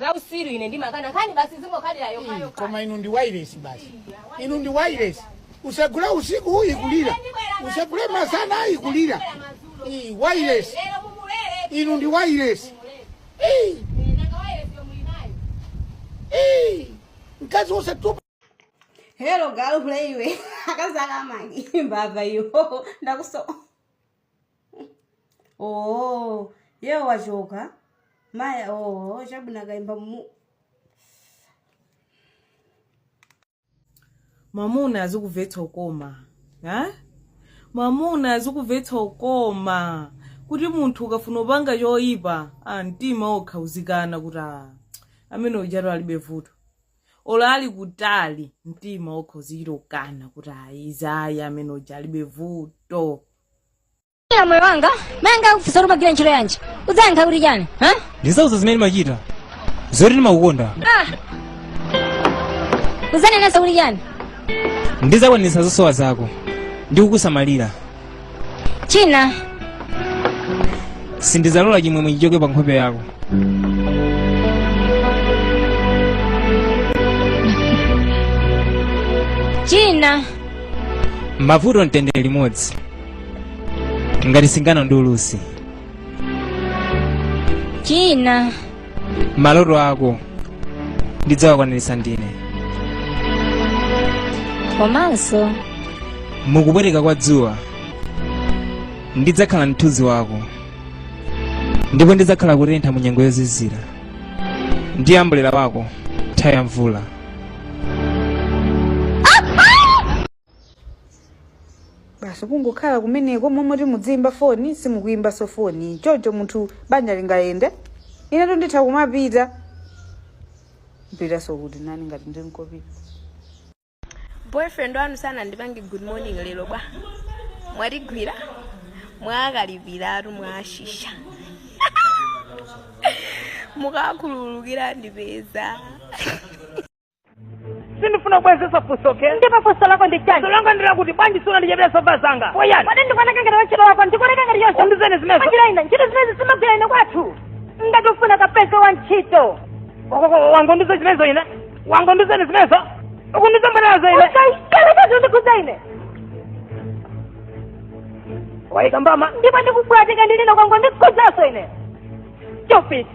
za usiru ine ndimakana kani basi zimo kali la yokayo koma inu ndi wireless basi inu ndi wireless usagula usiku huyi kulira usagula masana ikulira wireless inu ndi wireless mkazi usatupa. Hello girl play we akazaka mangi mbava yo ndakuso. Oh yeo wachoka maya chabuna kaimba mu Mamuna azikuvetha ukoma ha mamuna azikuvetha ukoma kuti munthu ukafuna upanga yoyipa mtima okhauzikana kuti amene ujalo alibe vuto ola ali kutali mtima okhauzikana kuti izaya amene ujalo alibe vuto. Ya moyo wanga manga kufisa ruba gira nchilo yanje uzanga uri jani ha ndisauza zimene machita zori ndimakukonda uzane nasa uri jani ndizakwanisa zosowa zako ndikukusamalira china sindizalola chimwemwe chichoke pa nkhope yako. china mavuto mtendere limodzi ngati singana ndi ulusi. china maloto ako ndidzawakwanirisa ndine komanso mukupweteka kwa dzuwa ndidzakhala mthunzi wako ndipo ndidzakhala kutentha mu nyengo yozizira ndi ambulera wako nthawi ya mvula. basi kungokhala kumeneko momwe timudzimba foni simukuyimba so foni chocho munthu banja lingayende ine tonditha kumapita mpita so kuti nani ngati ndinkopita. Boyfriend wanu sana ndipange good morning lelo bwa mwaligwira mwakalipiratu mwashisha mukakhululukira ndipeza sindifuna kwezesa fusoke ndipa fuso lako ndichani solanga ndira kuti banji sona ndijebera sofa zanga oyani wadi ndikwanaka ngati wachilo wako ndikoneka ngati yonse ndizene zimezo manjira ina ntchito zimezi simagwira kwathu ndatufuna kapesa wa ntchito wango ndizo zimezo ine wango ndizene zimezo ukundizambanazo ine ukaikele ndikuza ine waika mbama ndipo ndikubwatika ndilino kwangu ndikuzaso ine chopi